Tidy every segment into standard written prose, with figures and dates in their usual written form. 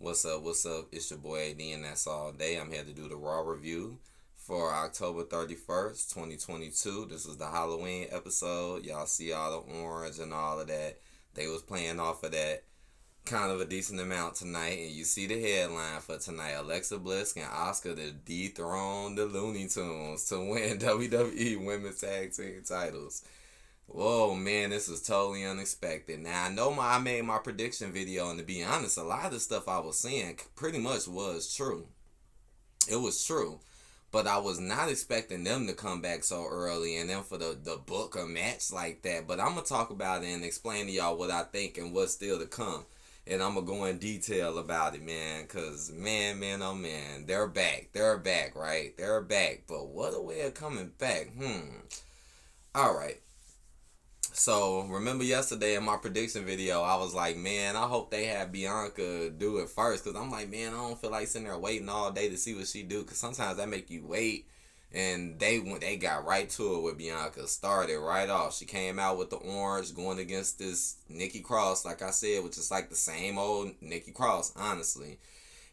What's up? What's up? It's your boy AD, and that's all day. I'm here to do the Raw review for October 31st, 2022. This is the Halloween episode. Y'all see all the orange and all of that. They was playing off of that kind of a decent amount tonight, and you see the headline for tonight: Alexa Bliss and Asuka to dethrone the Looney Tunes to win WWE Women's Tag Team titles. Whoa, man, this is totally unexpected. Now, I know I made my prediction video, and to be honest, a lot of the stuff I was seeing pretty much was true. It was true. But I was not expecting them to come back so early and then for the book a match like that. But I'm going to talk about it and explain to y'all what I think and what's still to come. And I'm going to go in detail about it, man. Because, man, oh, man. They're back. They're back, right? They're back. But what a way of coming back. All right. So, remember yesterday in my prediction video, I was like, man, I hope they have Bianca do it first. Because I'm like, man, I don't feel like sitting there waiting all day to see what she do. Because sometimes that make you wait. And they got right to it with Bianca. Started right off. She came out with the orange going against this Nikki Cross, like I said, which is like the same old Nikki Cross, honestly.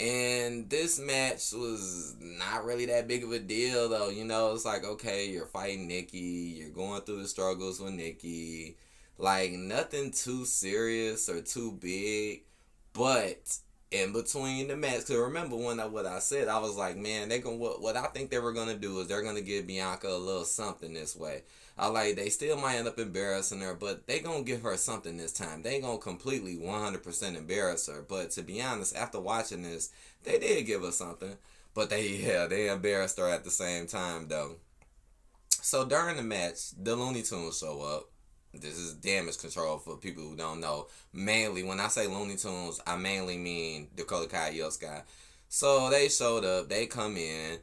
And this match was not really that big of a deal, though. You know, it's like, okay, you're fighting Nikki. You're going through the struggles with Nikki. Like, nothing too serious or too big. But in between the match, because remember what I said, I was like, man, what I think they were going to do is they're going to give Bianca a little something this way. They still might end up embarrassing her, but they gonna give her something this time. They gonna completely 100% embarrass her. But to be honest, after watching this, they did give her something. But they embarrassed her at the same time though. So during the match, the Looney Tunes show up. This is Damage Control for people who don't know. Mainly, when I say Looney Tunes, I mainly mean Dakota Kai Iyo Sky. So they showed up. They come in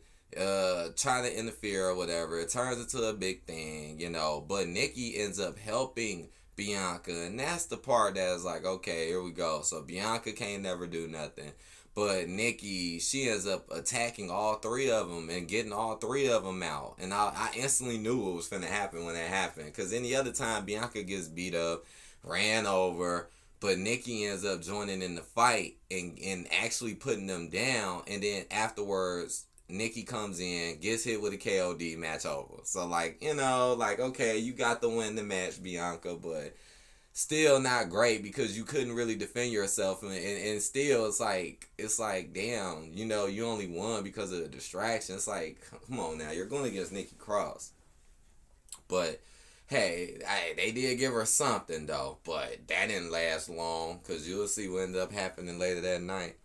trying to interfere or whatever. It turns into a big thing, you know. But Nikki ends up helping Bianca, and that's the part that's like, okay, here we go. So Bianca can't never do nothing. But Nikki, she ends up attacking all three of them and getting all three of them out. And I instantly knew what was finna happen when that happened. Because any other time, Bianca gets beat up, ran over, but Nikki ends up joining in the fight and actually putting them down. And then afterwards, Nikki comes in, gets hit with a KOD, match over. So, like, you know, like, okay, you got to win the match, Bianca, but still not great because you couldn't really defend yourself. And still, it's like, damn, you know, you only won because of the distraction. It's like, come on now, you're going against Nikki Cross. But, hey, they did give her something, though. But that didn't last long because you'll see what ended up happening later that night.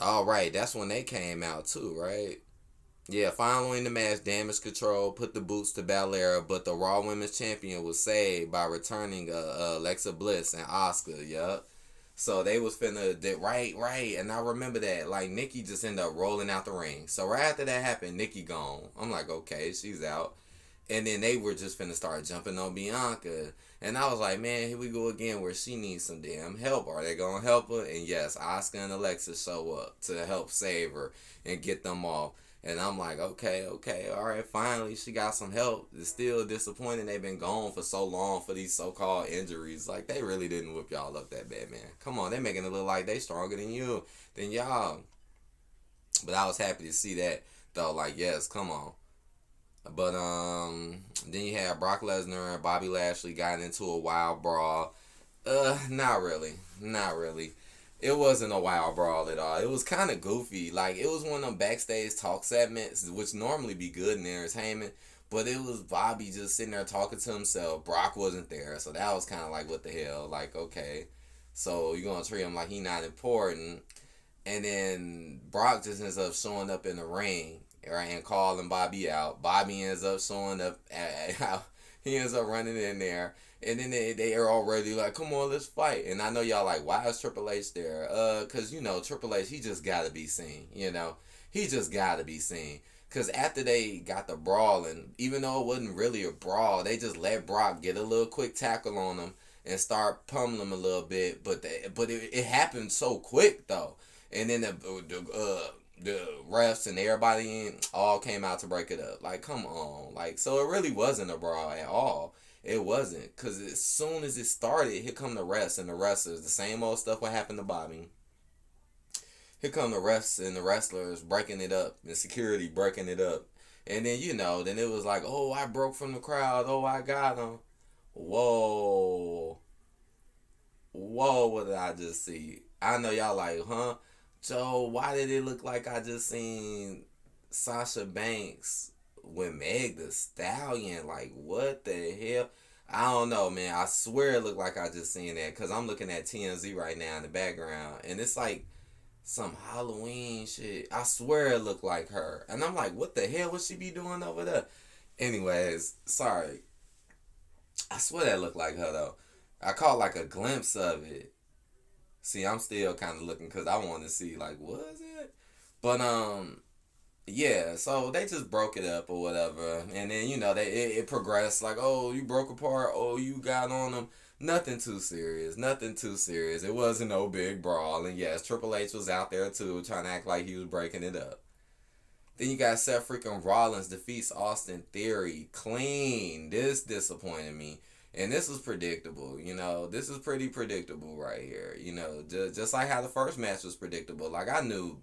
All right, that's when they came out too, right? Yeah, following the match, Damage Control put the boots to Belair, but the Raw Women's Champion was saved by returning Alexa Bliss and Asuka. Yup. So they was right, and I remember that. Like, Nikki just ended up rolling out the ring. So right after that happened, Nikki gone. I'm like, okay, she's out. And then they were just finna start jumping on Bianca. And I was like, man, here we go again where she needs some damn help. Are they gonna help her? And yes, Asuka and Alexa show up to help save her and get them off. And I'm like, okay, all right, finally she got some help. It's still disappointing they've been gone for so long for these so-called injuries. Like, they really didn't whip y'all up that bad, man. Come on, they making it look like they stronger than y'all. But I was happy to see that, though. Like, yes, come on. But then you had Brock Lesnar and Bobby Lashley got into a wild brawl. Not really. Not really. It wasn't a wild brawl at all. It was kind of goofy. Like, it was one of them backstage talk segments, which normally be good in entertainment. But it was Bobby just sitting there talking to himself. Brock wasn't there. So that was kind of like, what the hell? Like, okay. So you're going to treat him like he not important. And then Brock just ends up showing up in the ring, right, and calling Bobby out. Bobby ends up showing up. He ends up running in there. And then they are already like, come on, let's fight. And I know y'all like, why is Triple H there? Because, you know, Triple H, he just got to be seen, you know. He just got to be seen. Because after they got the brawling, even though it wasn't really a brawl, they just let Brock get a little quick tackle on him and start pummeling him a little bit. But it happened so quick, though. And then the refs and everybody all came out to break it up. Like, come on. Like, so it really wasn't a brawl at all. It wasn't, because as soon as it started, here come the refs and the wrestlers. The same old stuff what happened to Bobby. Here come the refs and the wrestlers breaking it up, and security breaking it up. And then, then it was like, oh, I broke from the crowd. Oh, I got him. Whoa. Whoa, what did I just see? I know y'all like, huh? Joe, why did it look like I just seen Sasha Banks with Meg the Stallion? Like, what the hell? I don't know, man. I swear it looked like I just seen that, because I'm looking at TMZ right now in the background, and it's like some Halloween shit. I swear it looked like her. And I'm like, what the hell would she be doing over there? Anyways, sorry. I swear that looked like her, though. I caught like a glimpse of it. See, I'm still kind of looking because I want to see, like, was it? But, yeah, so they just broke it up or whatever. And then, it progressed. Like, oh, you broke apart. Oh, you got on them. Nothing too serious. Nothing too serious. It wasn't no big brawl. And yes, Triple H was out there too, trying to act like he was breaking it up. Then you got Seth freaking Rollins defeats Austin Theory clean. This disappointed me. And this was predictable, This is pretty predictable right here, Just like how the first match was predictable. Like, I knew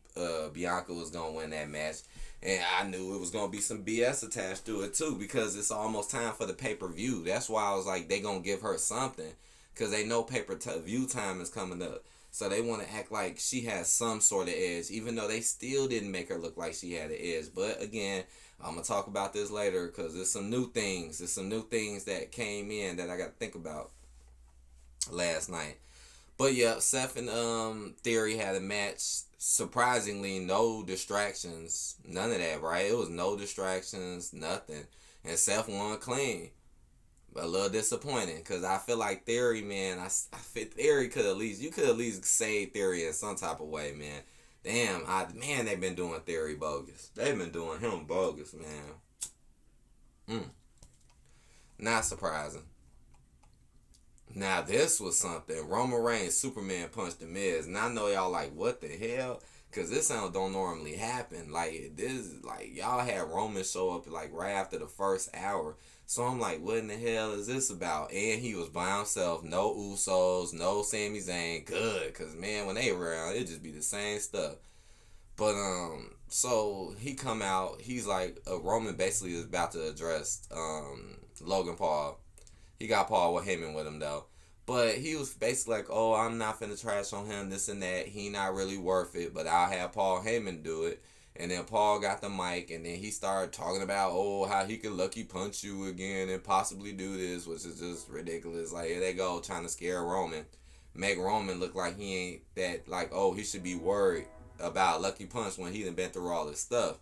Bianca was going to win that match. And I knew it was going to be some BS attached to it, too. Because it's almost time for the pay-per-view. That's why I was like, they going to give her something. Because they know pay-per-view time is coming up. So they want to act like she has some sort of edge. Even though they still didn't make her look like she had an edge. But, again, I'm going to talk about this later because there's some new things. There's some new things that came in that I got to think about last night. But yeah, Seth and Theory had a match. Surprisingly, no distractions. None of that, right? It was no distractions, nothing. And Seth won clean. But a little disappointing because I feel like Theory, man, I feel Theory could at least save Theory in some type of way, man. Damn, they've been doing Theory bogus. They've been doing him bogus, man. Not surprising. Now, this was something. Roman Reigns, Superman punched The Miz. And I know y'all like, what the hell? Because this sound don't normally happen. Like, y'all had Roman show up, like, right after the first hour. So I'm like, what in the hell is this about? And he was by himself. No Usos, no Sami Zayn. Good. Because, man, when they around, it just be the same stuff. But, so he come out. He's like, Roman basically is about to address Logan Paul. He got Paul Heyman with him, though. But he was basically like, oh, I'm not finna trash on him, this and that. He not really worth it, but I'll have Paul Heyman do it. And then Paul got the mic, and then he started talking about, oh, how he could lucky punch you again and possibly do this, which is just ridiculous. Like, here they go, trying to scare Roman. Make Roman look like he ain't that, like, oh, he should be worried about lucky punch when he done been through all this stuff.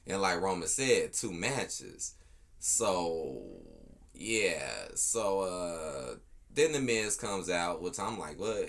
And like Roman said, 2 matches. So, yeah. So, then the Miz comes out, which I'm like, what?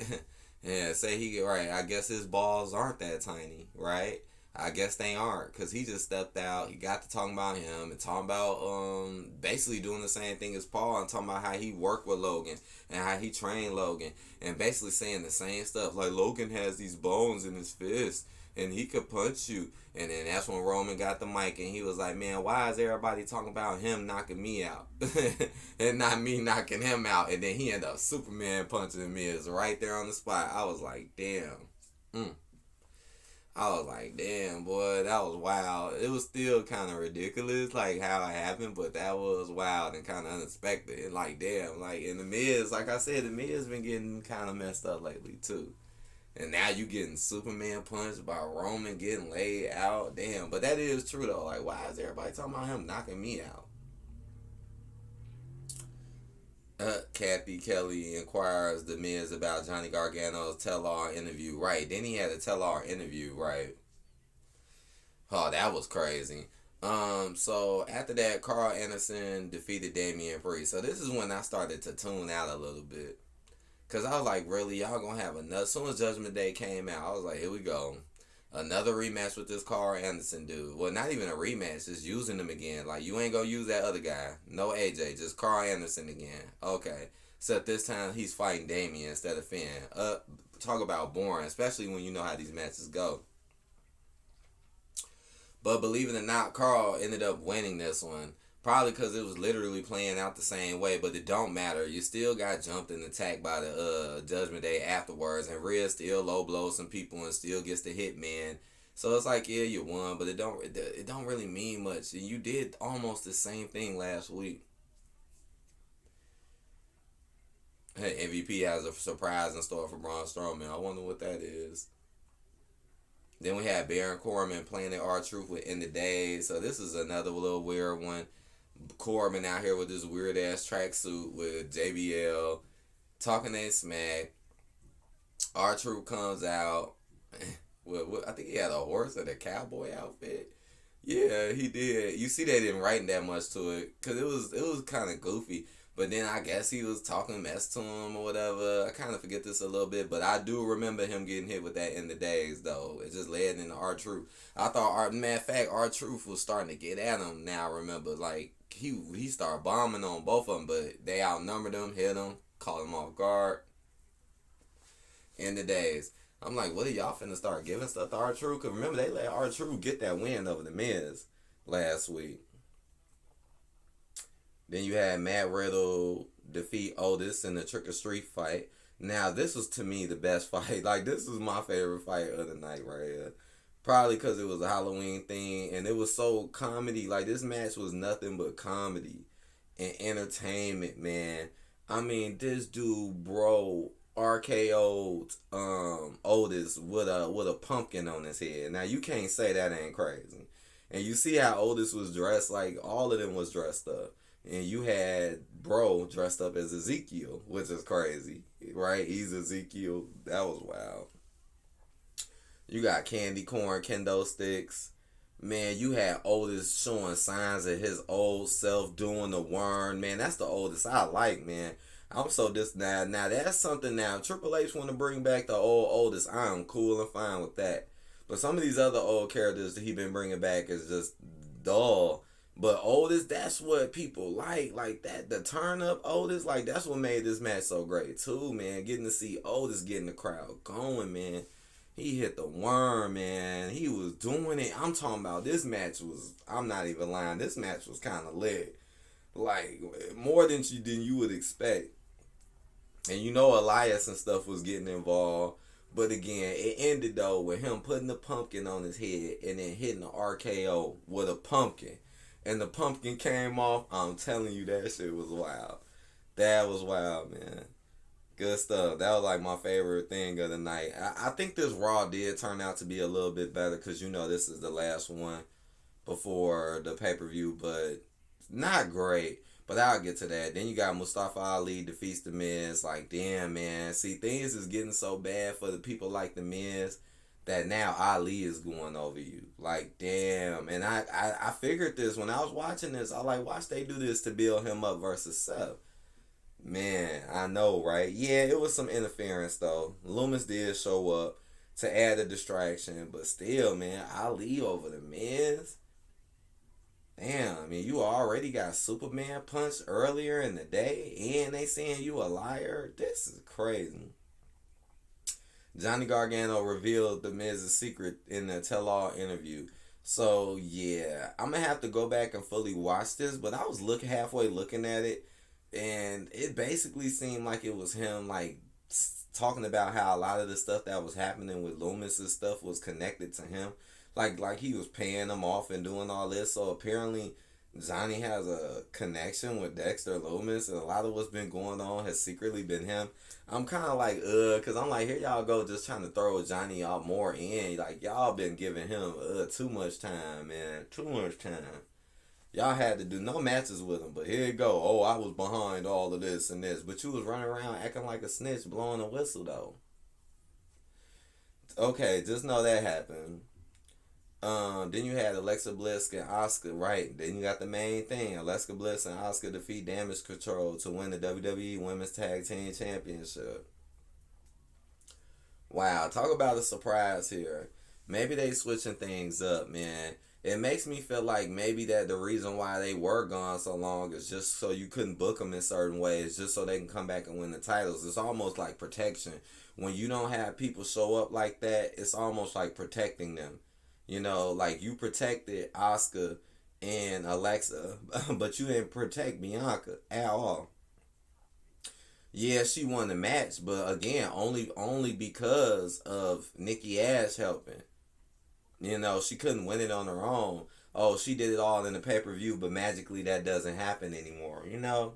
Yeah, say he right. I guess his balls aren't that tiny, right? I guess they aren't, because he just stepped out. He got to talking about him and talking about basically doing the same thing as Paul and talking about how he worked with Logan and how he trained Logan and basically saying the same stuff. Like, Logan has these bones in his fist and he could punch you. And then that's when Roman got the mic and he was like, man, why is everybody talking about him knocking me out and not me knocking him out? And then he ended up Superman punching Miz right there on the spot. I was like, damn. I was like, damn, boy, that was wild. It was still kind of ridiculous, like, how it happened, but that was wild and kind of unexpected. And, like, damn, like, and The Miz, like I said, The Miz been getting kind of messed up lately, too. And now you getting Superman punched by Roman getting laid out. Damn, but that is true, though. Like, why is everybody talking about him knocking me out? Kathy Kelly inquires The Miz about Johnny Gargano's tell-all interview. Right, then he had a tell-all interview, right? Oh, that was crazy. So after that, Carl Anderson defeated Damian Priest. So this is when I started to tune out a little bit. Because I was like, really, y'all gonna have another... As soon as Judgment Day came out, I was like, here we go. Another rematch with this Carl Anderson dude. Well, not even a rematch, just using him again. Like, you ain't gonna use that other guy. No AJ, just Carl Anderson again. Okay. Except this time he's fighting Damian instead of Finn. Talk about boring, especially when you know how these matches go. But believe it or not, Carl ended up winning this one. Probably because it was literally playing out the same way, but it don't matter. You still got jumped and attacked by the Judgment Day afterwards, and Rhea still low blows some people and still gets the hitman. So it's like, yeah, you won, but it don't really mean much. And you did almost the same thing last week. Hey, MVP has a surprise in store for Braun Strowman. I wonder what that is. Then we had Baron Corbin playing the R-Truth within the days. So this is another little weird one. Corbin out here with this weird ass tracksuit with JBL talking that smack. R-Truth comes out. I think he had a horse and a cowboy outfit. Yeah, he did. You see, they didn't write that much to it because it was kind of goofy. But then I guess he was talking mess to him or whatever. I kind of forget this a little bit, but I do remember him getting hit with that in the days, though. It just led into R-Truth. I thought, matter of fact, R-Truth was starting to get at him now, I remember. Like, he started bombing on both of them, but they outnumbered him, hit him, caught him off guard. In the days. I'm like, what are y'all finna start giving stuff to R-Truth? Because remember, they let R-Truth get that win over the Miz last week. Then you had Matt Riddle defeat Otis in the Trick or Street fight. Now, this was, to me, the best fight. Like, this was my favorite fight of the night right here. Probably because it was a Halloween thing, and it was so comedy. Like, this match was nothing but comedy and entertainment, man. I mean, this dude, bro, RKO'd Otis with a pumpkin on his head. Now, you can't say that ain't crazy. And you see how Otis was dressed. Like, all of them was dressed up. And you had bro dressed up as Ezekiel, which is crazy, right? He's Ezekiel. That was wild. You got candy corn, kendo sticks. Man, you had Otis showing signs of his old self doing the worm. Man, that's the Otis I like, man. I'm so now that's something now. Triple H want to bring back the old Otis. I'm cool and fine with that. But some of these other old characters that he been bringing back is just dull. But Otis, that's what people like that. The turn up Otis, like that's what made this match so great too, man. Getting to see Otis getting the crowd going, man. He hit the worm, man. He was doing it. I'm talking about this match was. I'm not even lying. This match was kind of lit, like more than you would expect. And you know Elias and stuff was getting involved. But again, it ended though with him putting the pumpkin on his head and then hitting the RKO with a pumpkin. And the pumpkin came off. I'm telling you, that shit was wild. That was wild, man. Good stuff. That was like my favorite thing of the night. I think this Raw did turn out to be a little bit better because, you know, this is the last one before the pay-per-view, but not great. But I'll get to that. Then you got Mustafa Ali defeats The Miz. Like, damn, man. See, things is getting so bad for the people like The Miz that now Ali is going over you. Like, damn. And I figured this when I was watching this. I like, watch they do this to build him up versus Seth. Man, I know, right? Yeah, it was some interference, though. Loomis did show up to add a distraction. But still, man, Ali over The Miz. Damn, I mean, you already got Superman punched earlier in the day, and they saying you a liar? This is crazy. Johnny Gargano revealed The Miz's secret in the tell-all interview. So, yeah, I'm going to have to go back and fully watch this, but I was halfway looking at it, and it basically seemed like it was him, like, talking about how a lot of the stuff that was happening with Loomis's stuff was connected to him. Like he was paying them off and doing all this. So apparently Johnny has a connection with Dexter Loomis, and a lot of what's been going on has secretly been him. I'm kind of like, because I'm like, here y'all go just trying to throw Johnny out more in. Like, y'all been giving him too much time, man. Too much time. Y'all had to do no matches with him, but here you go. Oh, I was behind all of this and this. But you was running around acting like a snitch, blowing a whistle, though. Okay, just know that happened. Then you had Alexa Bliss and Asuka, right? Then you got the main thing. Alexa Bliss and Asuka defeat Damage Control to win the WWE Women's Tag Team Championship. Wow, talk about a surprise here. Maybe they switching things up, man. It makes me feel like maybe that the reason why they were gone so long is just so you couldn't book them in certain ways, just so they can come back and win the titles. It's almost like protection. When you don't have people show up like that, it's almost like protecting them. You know, like you protected Asuka and Alexa, but you didn't protect Bianca at all. Yeah, she won the match, but again, only because of Nikki Ash helping. You know, she couldn't win it on her own. Oh, she did it all in the pay per view, but magically that doesn't happen anymore. You know.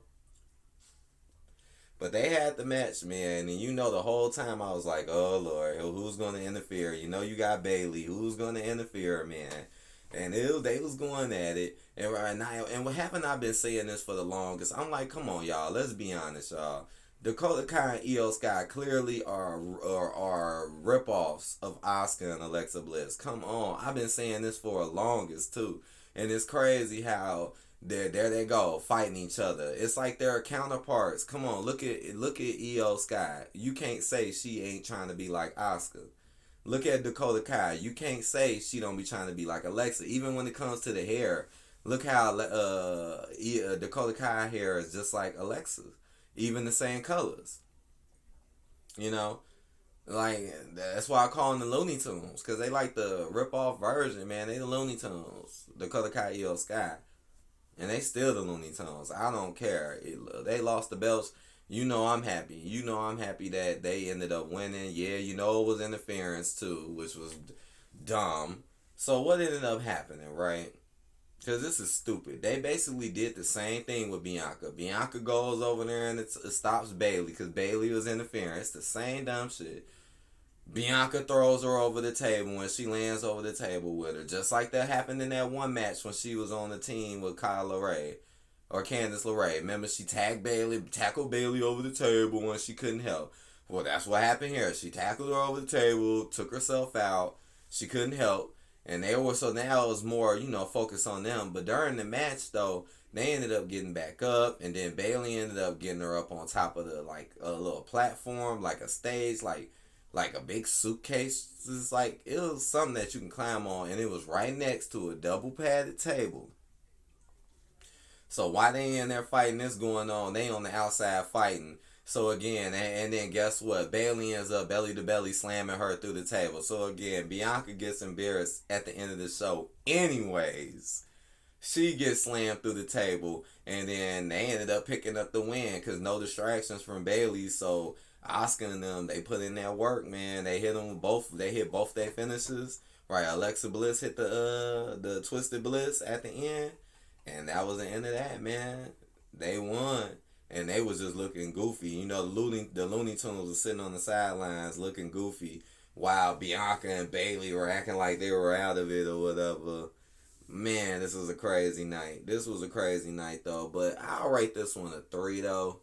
But they had the match, man, and you know the whole time I was like, "Oh Lord, who's gonna interfere?" You know, you got Bailey. Who's gonna interfere, man? And they was going at it, and right now, and what happened? I've been saying this for the longest. I'm like, come on, y'all. Let's be honest, y'all. Dakota Kai and Io Sky clearly are ripoffs of Asuka and Alexa Bliss. Come on, I've been saying this for the longest too, and it's crazy how there they go fighting each other. It's like they're counterparts. Come on, look at Io Sky. You can't say she ain't trying to be like Asuka. Look at Dakota Kai. You can't say she don't be trying to be like Alexa. Even when it comes to the hair, look how Dakota Kai hair is just like Alexa's. Even the same colors. You know, like that's why I call them the Looney Tunes because they like the rip off version. Man, they the Looney Tunes. Dakota Kai, Io Sky. And they still the Looney Tunes. I don't care. They lost the belts. You know I'm happy. You know I'm happy that they ended up winning. Yeah, you know it was interference too, which was dumb. So what ended up happening, right? Because this is stupid. They basically did the same thing with Bianca. Bianca goes over there and it stops Bailey because Bailey was interfering. It's the same dumb shit. Bianca throws her over the table and she lands over the table with her. Just like that happened in that one match when she was on the team with Kyle LeRae. Or Candice LeRae. Remember she tackled Bailey over the table when she couldn't help. Well, that's what happened here. She tackled her over the table, took herself out. She couldn't help. And they were, so now it was more, focused on them. But during the match though, they ended up getting back up, and then Bailey ended up getting her up on top of the like a little platform, like a stage, like a big suitcase. It's like it was something that you can climb on, and it was right next to a double padded table. So while they in there fighting this going on, they on the outside fighting. So again, and then guess what? Bailey ends up belly to belly slamming her through the table. So again, Bianca gets embarrassed at the end of the show. Anyways, she gets slammed through the table, and then they ended up picking up the win because no distractions from Bailey. So Oscar and them, they put in that work, man. They hit them with both. They hit both their finishes. Right, Alexa Bliss hit the Twisted Bliss at the end, and that was the end of that, man. They won, and they was just looking goofy. You know, the Looney Tunes was sitting on the sidelines looking goofy, while Bianca and Bailey were acting like they were out of it or whatever. Man, this was a crazy night. This was a crazy night though, but I'll rate this one a 3 though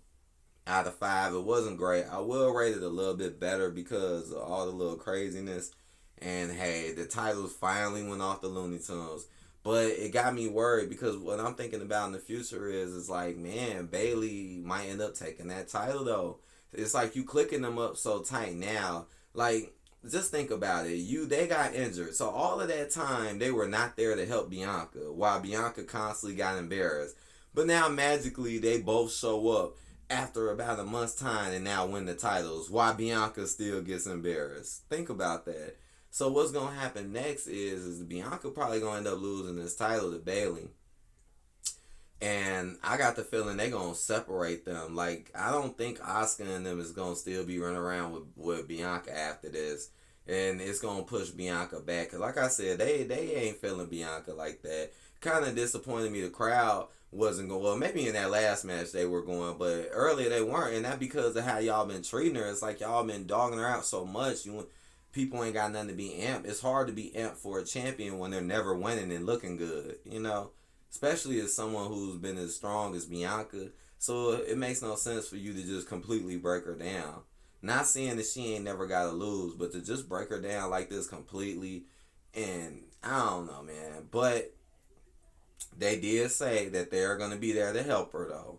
out of 5. It wasn't great. I will rate it a little bit better because of all the little craziness. And hey, the titles finally went off the Looney Tunes. But it got me worried because what I'm thinking about in the future is like, man, Bailey might end up taking that title though. It's like you clicking them up so tight now. Like, just think about it. They got injured. So all of that time they were not there to help Bianca while Bianca constantly got embarrassed. But now magically they both show up after about a month's time and now win the titles while Bianca still gets embarrassed. Think about that. So what's gonna happen next is Bianca probably gonna end up losing this title to Bailey. And I got the feeling they gonna separate them. Like I don't think Oscar and them is gonna still be running around with Bianca after this. And it's gonna push Bianca back. Cause like I said, they ain't feeling Bianca like that. Kinda disappointed me the crowd wasn't going. Well, maybe in that last match they were going, but earlier they weren't, and that because of how y'all been treating her. It's like y'all been dogging her out so much. People ain't got nothing to be amped. It's hard to be amped for a champion when they're never winning and looking good. Especially as someone who's been as strong as Bianca. So it makes no sense for you to just completely break her down. Not saying that she ain't never got to lose, but to just break her down like this completely, and I don't know, man. But they did say that they're going to be there to help her, though.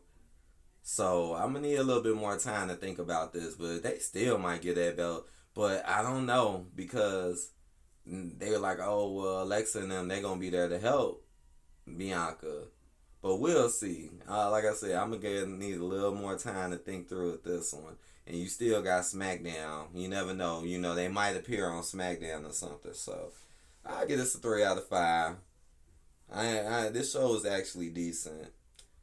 So I'm going to need a little bit more time to think about this, but they still might get that belt. But I don't know because they were like, oh, well, Alexa and them, they're going to be there to help Bianca. But we'll see. Like I said, I'm going to need a little more time to think through with this one. And you still got SmackDown. You never know. They might appear on SmackDown or something. So I'll give this a 3 out of 5. This show is actually decent.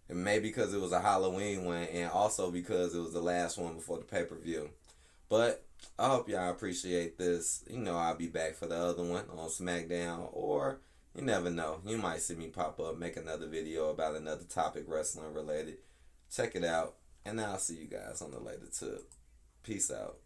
And maybe because it was a Halloween one, and also because it was the last one before the pay-per-view. But I hope y'all appreciate this. You know, I'll be back for the other one on SmackDown, or you never know. You might see me pop up, make another video about another topic wrestling related. Check it out, and I'll see you guys on the later tip. Peace out.